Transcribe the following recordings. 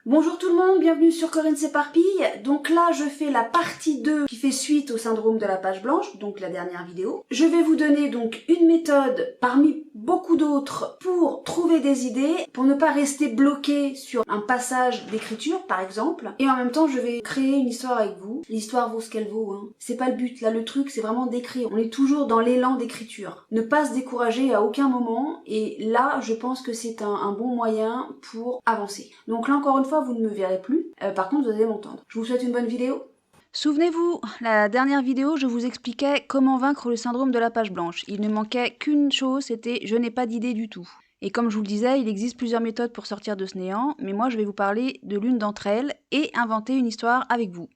Bonjour tout le monde, bienvenue sur Corinne s'éparpille. Donc là, je fais la partie 2 qui fait suite au syndrome de la page blanche, donc la dernière vidéo. Je vais vous donner donc une méthode parmi beaucoup d'autres pour trouver des idées, pour ne pas rester bloqué sur un passage d'écriture par exemple. Et en même temps, je vais créer une histoire avec vous. L'histoire vaut ce qu'elle vaut, hein. C'est pas le but, là le truc c'est vraiment d'écrire. On est toujours dans l'élan d'écriture. Ne pas se décourager à aucun moment, et là je pense que c'est un bon moyen pour avancer. Donc là encore une fois, vous ne me verrez plus, par contre vous allez m'entendre. Je vous souhaite une bonne vidéo. Souvenez-vous, la dernière vidéo, je vous expliquais comment vaincre le syndrome de la page blanche. Il ne manquait qu'une chose, c'était « je n'ai pas d'idée du tout ». Et comme je vous le disais, il existe plusieurs méthodes pour sortir de ce néant, mais moi je vais vous parler de l'une d'entre elles et inventer une histoire avec vous.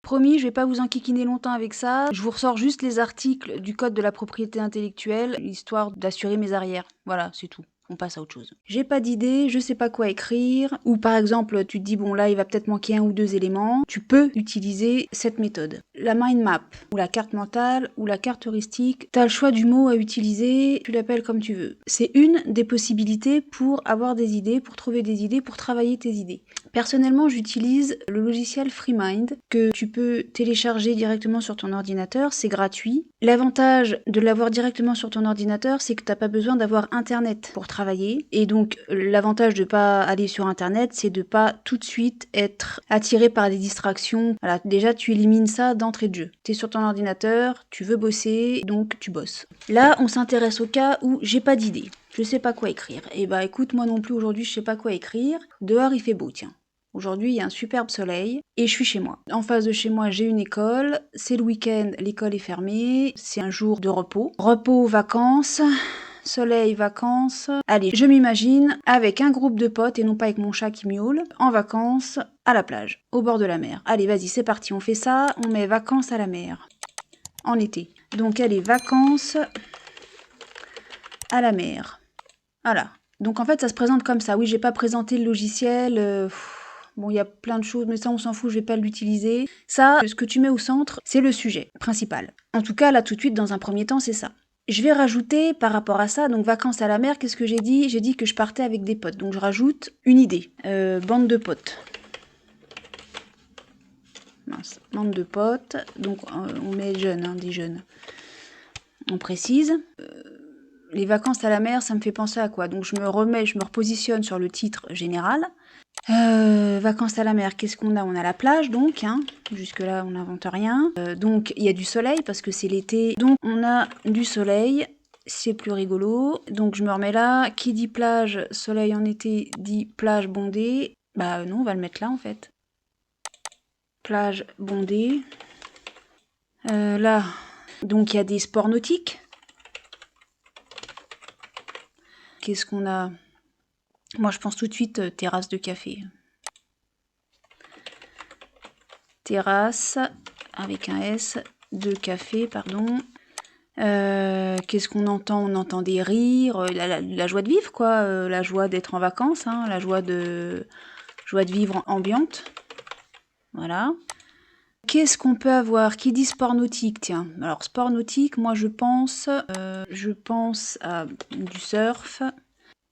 Promis, je vais pas vous enquiquiner longtemps avec ça, je vous ressors juste les articles du code de la propriété intellectuelle, histoire d'assurer mes arrières. Voilà, c'est tout. On passe à autre chose. J'ai pas d'idée, je sais pas quoi écrire, ou par exemple, tu te dis, bon là, il va peut-être manquer un ou deux éléments, tu peux utiliser cette méthode. La mind map, ou la carte mentale, ou la carte heuristique, t'as le choix du mot à utiliser, tu l'appelles comme tu veux. C'est une des possibilités pour avoir des idées, pour trouver des idées, pour travailler tes idées. Personnellement, j'utilise le logiciel FreeMind, que tu peux télécharger directement sur ton ordinateur, c'est gratuit. L'avantage de l'avoir directement sur ton ordinateur, c'est que t'as pas besoin d'avoir internet pour travailler. Et donc, l'avantage de pas aller sur internet, c'est de pas tout de suite être attiré par des distractions. Voilà, déjà tu élimines ça d'entrée de jeu. T'es sur ton ordinateur, tu veux bosser, donc tu bosses. Là, on s'intéresse au cas où j'ai pas d'idée. Je sais pas quoi écrire. Et bah écoute, moi non plus aujourd'hui, je sais pas quoi écrire. Dehors, il fait beau, tiens. Aujourd'hui, il y a un superbe soleil et je suis chez moi. En face de chez moi, j'ai une école. C'est le week-end, l'école est fermée. C'est un jour de repos. Repos, vacances, soleil, vacances. Allez, je m'imagine avec un groupe de potes et non pas avec mon chat qui miaule, en vacances à la plage, au bord de la mer. Allez, vas-y, c'est parti, on fait ça. On met vacances à la mer en été. Donc, allez, vacances à la mer. Voilà. Donc en fait, ça se présente comme ça. Oui, j'ai pas présenté le logiciel. Bon, il y a plein de choses, mais ça, on s'en fout, je vais pas l'utiliser. Ça, ce que tu mets au centre, c'est le sujet principal. En tout cas, là, tout de suite, dans un premier temps, c'est ça. Je vais rajouter, par rapport à ça, donc vacances à la mer, qu'est-ce que j'ai dit? J'ai dit que je partais avec des potes. Donc je rajoute une idée. Bande de potes. Mince, bande de potes. Donc on met jeunes, hein, des jeunes. On précise. Les vacances à la mer, ça me fait penser à quoi? Donc je me repositionne sur le titre général. Vacances à la mer, qu'est-ce qu'on a? On a la plage, donc, hein. Jusque-là, on n'invente rien. Donc, il y a du soleil, parce que c'est l'été. Donc, on a du soleil, c'est plus rigolo. Donc, je me remets là. Qui dit plage, soleil en été, dit plage bondée. Bah non, on va le mettre là, en fait. Plage bondée. Là, donc, il y a des sports nautiques. Qu'est-ce qu'on a? Moi, je pense tout de suite terrasse de café. Terrasse, avec un S, de café, pardon. Qu'est-ce qu'on entend? On entend des rires, la joie de vivre, quoi. La joie d'être en vacances, hein, la joie de vivre ambiante. Voilà. Qu'est-ce qu'on peut avoir? Qui dit sport nautique? Tiens, alors sport nautique, moi je pense à du surf.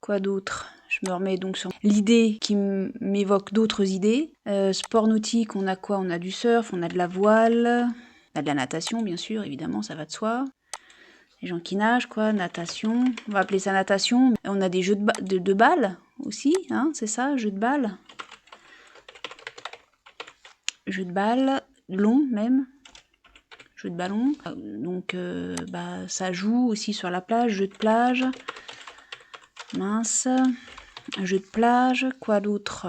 Quoi d'autre? Je me remets donc sur l'idée qui m'évoque d'autres idées. Sport nautique, on a quoi? On a du surf, on a de la voile, on a de la natation, bien sûr, évidemment, ça va de soi. Les gens qui nagent, quoi, natation. On va appeler ça natation. On a des jeux de balles aussi, hein, c'est ça, jeux de balles. Jeux de balles, long même. Jeux de ballon. Donc, bah, ça joue aussi sur la plage, jeux de plage. Mince. Jeux de plage, quoi d'autre?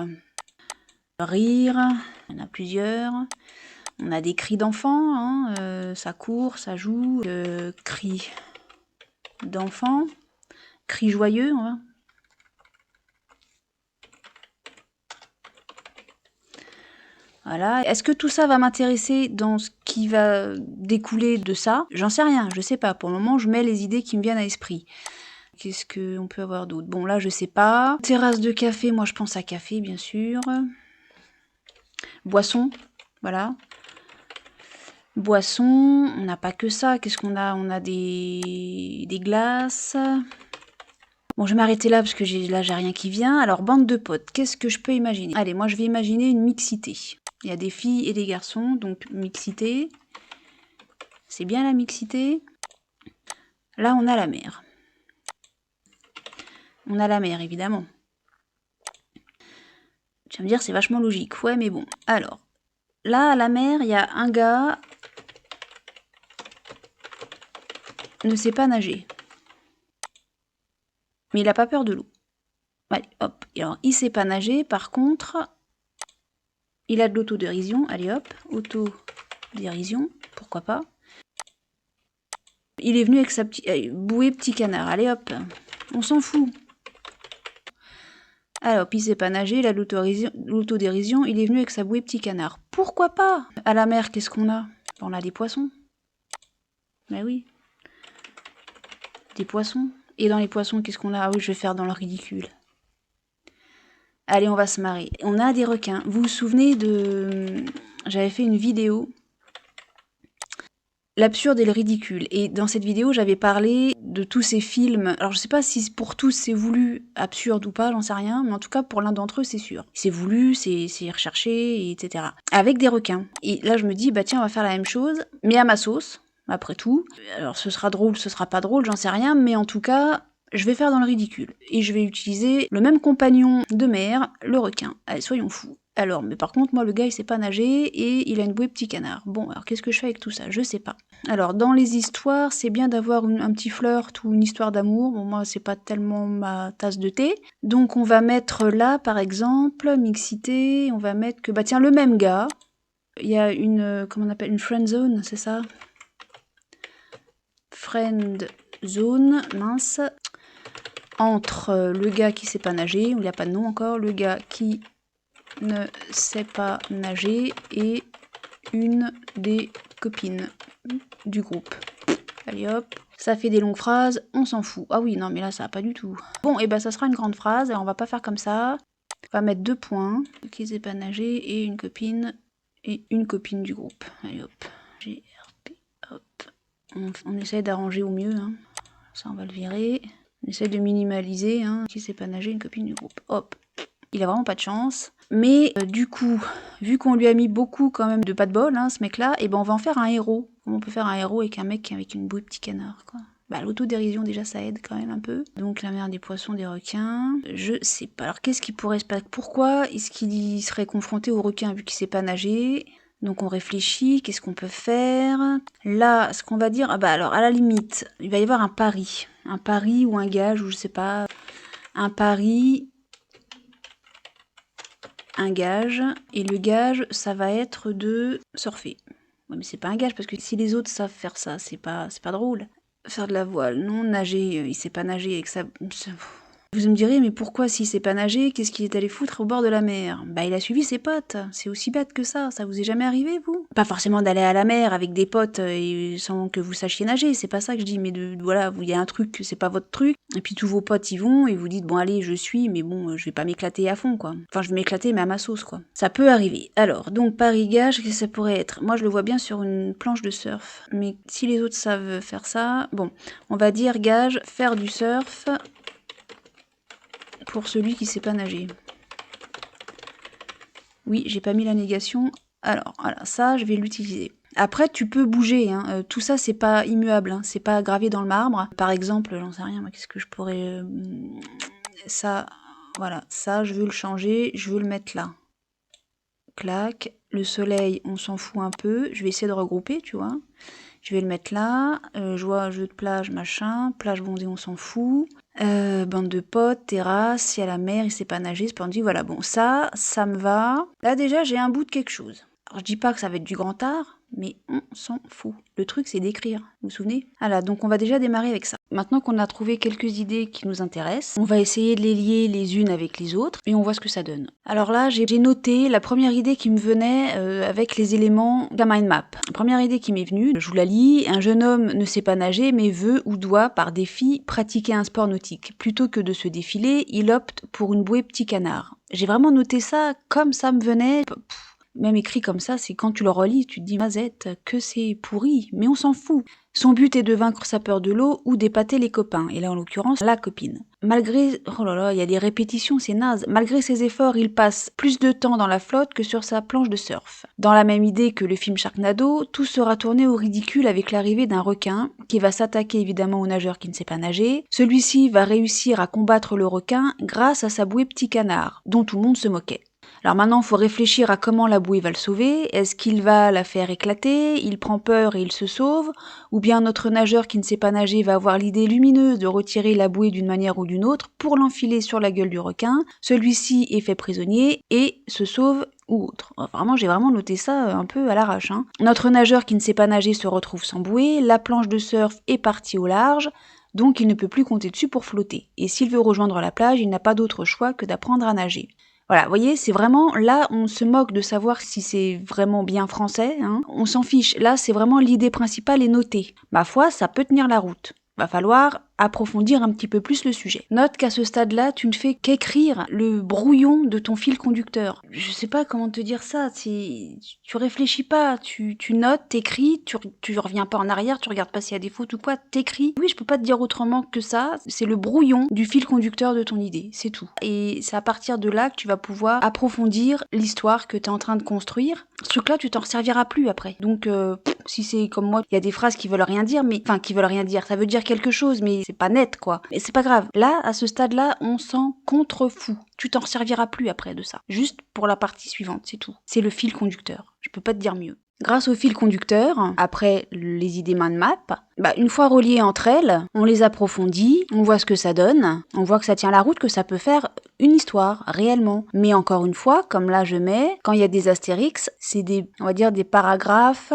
Rire, il y en a plusieurs. On a des cris d'enfants, hein, ça court, ça joue. Cris d'enfants, cris joyeux, hein. Voilà. Est-ce que tout ça va m'intéresser dans ce qui va découler de ça? J'en sais rien, je sais pas. Pour le moment, je mets les idées qui me viennent à l'esprit. Qu'est-ce qu'on peut avoir d'autre? Bon, là, je sais pas. Terrasse de café, moi, je pense à café, bien sûr. Boisson, voilà. Boisson, on n'a pas que ça. Qu'est-ce qu'on a? On a des glaces. Bon, je vais m'arrêter là parce que là, j'ai rien qui vient. Alors, bande de potes, qu'est-ce que je peux imaginer? Allez, moi, je vais imaginer une mixité. Il y a des filles et des garçons, donc mixité. C'est bien la mixité. Là, on a la mer. On a la mer, évidemment. Tu vas me dire, c'est vachement logique. Ouais, mais bon. Alors, là, à la mer, il y a un gars... ne sait pas nager. Mais il a pas peur de l'eau. Allez, hop. Alors, il sait pas nager, par contre... il a de l'autodérision. Allez, hop. Autodérision. Pourquoi pas. Il est venu avec sa bouée petit canard. Allez, hop. On s'en fout. Alors, il sait pas nager, il a l'autodérision, il est venu avec sa bouée petit canard. Pourquoi pas? À la mer, qu'est-ce qu'on a? On a des poissons. Ben oui. Des poissons. Et dans les poissons, qu'est-ce qu'on a? Ah oui, je vais faire dans le ridicule. Allez, on va se marrer. On a des requins. Vous vous souvenez de... j'avais fait une vidéo... l'absurde et le ridicule. Et dans cette vidéo, j'avais parlé de tous ces films. Alors, je sais pas si pour tous c'est voulu, absurde ou pas, j'en sais rien. Mais en tout cas, pour l'un d'entre eux, c'est sûr. C'est voulu, c'est recherché, etc. Avec des requins. Et là, je me dis, bah tiens, on va faire la même chose, mais à ma sauce, après tout. Alors, ce sera drôle, ce sera pas drôle, j'en sais rien. Mais en tout cas, je vais faire dans le ridicule. Et je vais utiliser le même compagnon de mer, le requin. Allez, soyons fous. Alors, mais par contre, moi, le gars, il sait pas nager et il a une bouée petit canard. Bon, alors qu'est-ce que je fais avec tout ça? Je sais pas. Alors, dans les histoires, c'est bien d'avoir un petit flirt ou une histoire d'amour. Bon, moi, c'est pas tellement ma tasse de thé. Donc, on va mettre là, par exemple, mixité, on va mettre que, bah tiens, le même gars. Il y a une, comment on appelle, une friend zone, c'est ça? Friend zone, mince. Entre le gars qui sait pas nager, il n'y a pas de nom encore, le gars qui ne sait pas nager et une des copines du groupe. Allez hop, ça fait des longues phrases, on s'en fout. Ah oui, non mais là ça va pas du tout. Bon, et ben ça sera une grande phrase, et on va pas faire comme ça. On va mettre 2 points, qui sait pas nager et une copine du groupe. Allez hop, GRP, hop. On essaye d'arranger au mieux, hein. Ça on va le virer. On essaye de minimaliser, hein. Qui sait pas nager, une copine du groupe. Hop. Il a vraiment pas de chance. Mais du coup, vu qu'on lui a mis beaucoup quand même de pas de bol, hein, ce mec-là, et ben on va en faire un héros. Comment on peut faire un héros avec un mec avec une bouée petit canard, quoi. Bah l'autodérision déjà ça aide quand même un peu. Donc la mer, des poissons, des requins. Je sais pas. Alors qu'est-ce qui pourrait se passer? Pourquoi est-ce qu'il serait confronté au requin vu qu'il sait pas nager? Donc on réfléchit, qu'est-ce qu'on peut faire? Là, ce qu'on va dire, ah bah alors à la limite, il va y avoir un pari. Un pari ou un gage, ou je sais pas. Un pari... un gage, et le gage, ça va être de surfer. Ouais, mais c'est pas un gage, parce que si les autres savent faire ça, c'est pas drôle. Faire de la voile, non, nager, il sait pas nager avec ça... Vous me direz, mais pourquoi s'il sait pas nager, qu'est-ce qu'il est allé foutre au bord de la mer? Bah il a suivi ses potes, c'est aussi bête que ça vous est jamais arrivé vous? Pas forcément d'aller à la mer avec des potes et sans que vous sachiez nager, c'est pas ça que je dis, mais voilà, il y a un truc, c'est pas votre truc, et puis tous vos potes y vont, et vous dites, bon allez, je suis, mais bon, je vais pas m'éclater à fond quoi. Enfin je vais m'éclater mais à ma sauce quoi. Ça peut arriver. Alors, donc Paris-Gage, qu'est-ce que ça pourrait être? Moi je le vois bien sur une planche de surf, mais si les autres savent faire ça, bon, on va dire gage, faire du surf... pour celui qui sait pas nager. Oui, j'ai pas mis la négation. Alors, voilà, ça, je vais l'utiliser. Après, tu peux bouger, hein. Tout ça, c'est pas immuable, hein. C'est pas gravé dans le marbre. Par exemple, j'en sais rien, moi, qu'est-ce que je pourrais... ça, voilà, ça, je veux le changer, je veux le mettre là. Clac. Le soleil, on s'en fout un peu. Je vais essayer de regrouper, tu vois. Je vais le mettre là. Je vois jeu de plage, machin. Plage bondée, on s'en fout. Bande de potes, terrasse, il y a la mer, il sait pas nager, splendide, voilà, bon, ça me va. Là, déjà, j'ai un bout de quelque chose. Alors, je dis pas que ça va être du grand art, mais on s'en fout. Le truc, c'est d'écrire, vous vous souvenez? Voilà, donc on va déjà démarrer avec ça. Maintenant qu'on a trouvé quelques idées qui nous intéressent, on va essayer de les lier les unes avec les autres, et on voit ce que ça donne. Alors là, j'ai noté la première idée qui me venait avec les éléments de la mind map. La première idée qui m'est venue, je vous la lis, un jeune homme ne sait pas nager, mais veut ou doit, par défi, pratiquer un sport nautique. Plutôt que de se défiler, il opte pour une bouée petit canard. J'ai vraiment noté ça comme ça me venait. Même écrit comme ça, c'est quand tu le relis, tu te dis, mazette, que c'est pourri, mais on s'en fout. Son but est de vaincre sa peur de l'eau ou d'épater les copains, et là en l'occurrence la copine. Malgré, oh là là, il y a des répétitions, c'est naze. Malgré ses efforts, il passe plus de temps dans la flotte que sur sa planche de surf. Dans la même idée que le film Sharknado, tout sera tourné au ridicule avec l'arrivée d'un requin qui va s'attaquer évidemment au nageur qui ne sait pas nager. Celui-ci va réussir à combattre le requin grâce à sa bouée petit canard, dont tout le monde se moquait. Alors maintenant, il faut réfléchir à comment la bouée va le sauver. Est-ce qu'il va la faire éclater, il prend peur et il se sauve? Ou bien notre nageur qui ne sait pas nager va avoir l'idée lumineuse de retirer la bouée d'une manière ou d'une autre pour l'enfiler sur la gueule du requin. Celui-ci est fait prisonnier et se sauve ou autre. Vraiment, j'ai vraiment noté ça un peu à l'arrache. Notre nageur qui ne sait pas nager se retrouve sans bouée, la planche de surf est partie au large, donc il ne peut plus compter dessus pour flotter. Et s'il veut rejoindre la plage, il n'a pas d'autre choix que d'apprendre à nager. Voilà, vous voyez, c'est vraiment, là, on se moque de savoir si c'est vraiment bien français, on s'en fiche. Là, c'est vraiment l'idée principale est notée. Ma foi, ça peut tenir la route. Va falloir approfondir un petit peu plus le sujet. Note qu'à ce stade-là, tu ne fais qu'écrire le brouillon de ton fil conducteur. Je sais pas comment te dire ça, tu réfléchis pas, tu notes, t'écris, tu reviens pas en arrière, tu regardes pas s'il y a des fautes ou quoi, t'écris. Oui, je peux pas te dire autrement que ça, c'est le brouillon du fil conducteur de ton idée, c'est tout. Et c'est à partir de là que tu vas pouvoir approfondir l'histoire que tu es en train de construire. Ce truc-là, tu t'en serviras plus après. Donc, si c'est comme moi, il y a des phrases qui veulent rien dire, ça veut dire quelque chose, mais c'est pas net, quoi. Mais c'est pas grave. Là, à ce stade-là, on s'en contrefou. Tu t'en serviras plus après de ça. Juste pour la partie suivante, c'est tout. C'est le fil conducteur. Je peux pas te dire mieux. Grâce au fil conducteur, après les idées mind map, une fois reliées entre elles, on les approfondit, on voit ce que ça donne, on voit que ça tient la route, que ça peut faire une histoire, réellement. Mais encore une fois, comme là je mets, quand il y a des astérix, c'est on va dire des paragraphes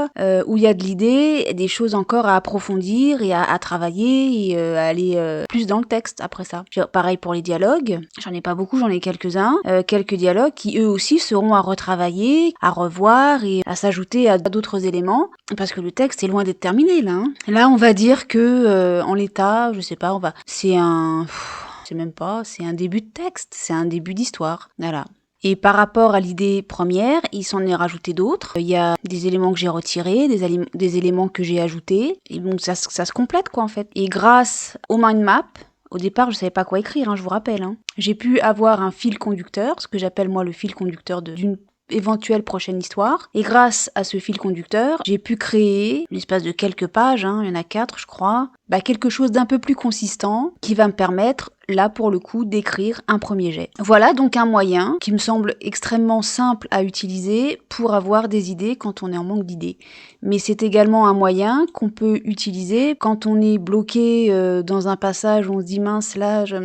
où il y a de l'idée, des choses encore à approfondir et à travailler et à aller plus dans le texte après ça. Pareil pour les dialogues, j'en ai pas beaucoup, j'en ai quelques-uns, quelques dialogues qui eux aussi seront à retravailler, à revoir et à s'ajouter à d'autres éléments, parce que le texte est loin d'être terminé là. Là, on va dire que en l'état, je sais pas, c'est un début de texte, c'est un début d'histoire, voilà. Et par rapport à l'idée première, il s'en est rajouté d'autres. Il y a des éléments que j'ai retirés, des éléments que j'ai ajoutés, et donc ça se complète quoi en fait. Et grâce au mind map, au départ, je savais pas quoi écrire, je vous rappelle. J'ai pu avoir un fil conducteur, ce que j'appelle moi le fil conducteur d'une éventuelle prochaine histoire. Et grâce à ce fil conducteur, j'ai pu créer, l'espace de quelques pages, il y en a 4 je crois, quelque chose d'un peu plus consistant qui va me permettre, là pour le coup, d'écrire un premier jet. Voilà donc un moyen qui me semble extrêmement simple à utiliser pour avoir des idées quand on est en manque d'idées. Mais c'est également un moyen qu'on peut utiliser quand on est bloqué dans un passage où on se dit mince là, je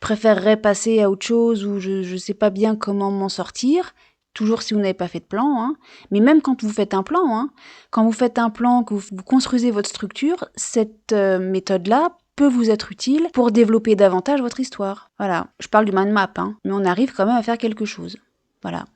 préférerais passer à autre chose ou je sais pas bien comment m'en sortir. Toujours si vous n'avez pas fait de plan, mais même quand vous faites un plan, quand vous faites un plan, que vous construisez votre structure, cette méthode-là peut vous être utile pour développer davantage votre histoire. Voilà, je parle du mind map, mais on arrive quand même à faire quelque chose. Voilà.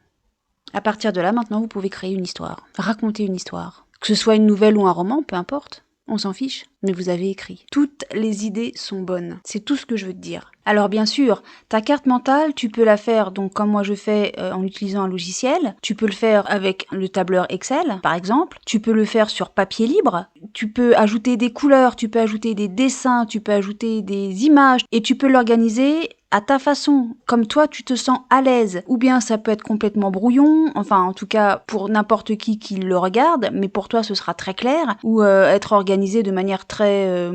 À partir de là, maintenant, vous pouvez créer une histoire, raconter une histoire. Que ce soit une nouvelle ou un roman, peu importe. On s'en fiche, mais vous avez écrit. Toutes les idées sont bonnes. C'est tout ce que je veux te dire. Alors bien sûr, ta carte mentale, tu peux la faire donc comme moi je fais en utilisant un logiciel. Tu peux le faire avec le tableur Excel, par exemple. Tu peux le faire sur papier libre. Tu peux ajouter des couleurs, tu peux ajouter des dessins, tu peux ajouter des images et tu peux l'organiser à ta façon, comme toi tu te sens à l'aise. Ou bien ça peut être complètement brouillon, enfin en tout cas pour n'importe qui le regarde, mais pour toi ce sera très clair, ou être organisé de manière très,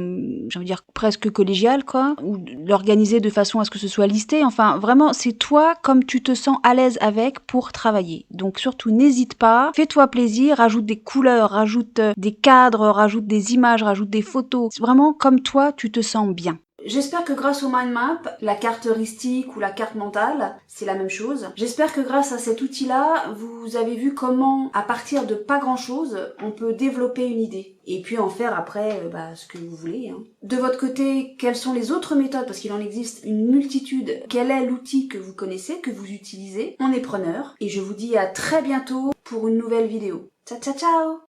j'ai envie de dire presque collégiale quoi, ou l'organiser de façon à ce que ce soit listé, enfin vraiment c'est toi comme tu te sens à l'aise avec pour travailler. Donc surtout n'hésite pas, fais-toi plaisir, rajoute des couleurs, rajoute des cadres, rajoute des images, rajoute des photos, c'est vraiment comme toi tu te sens bien. J'espère que grâce au mind map, la carte heuristique ou la carte mentale, c'est la même chose. J'espère que grâce à cet outil-là, vous avez vu comment, à partir de pas grand-chose, on peut développer une idée. Et puis en faire après ce que vous voulez. De votre côté, quelles sont les autres méthodes? Parce qu'il en existe une multitude. Quel est l'outil que vous connaissez, que vous utilisez? On est preneur. Et je vous dis à très bientôt pour une nouvelle vidéo. Ciao ciao ciao!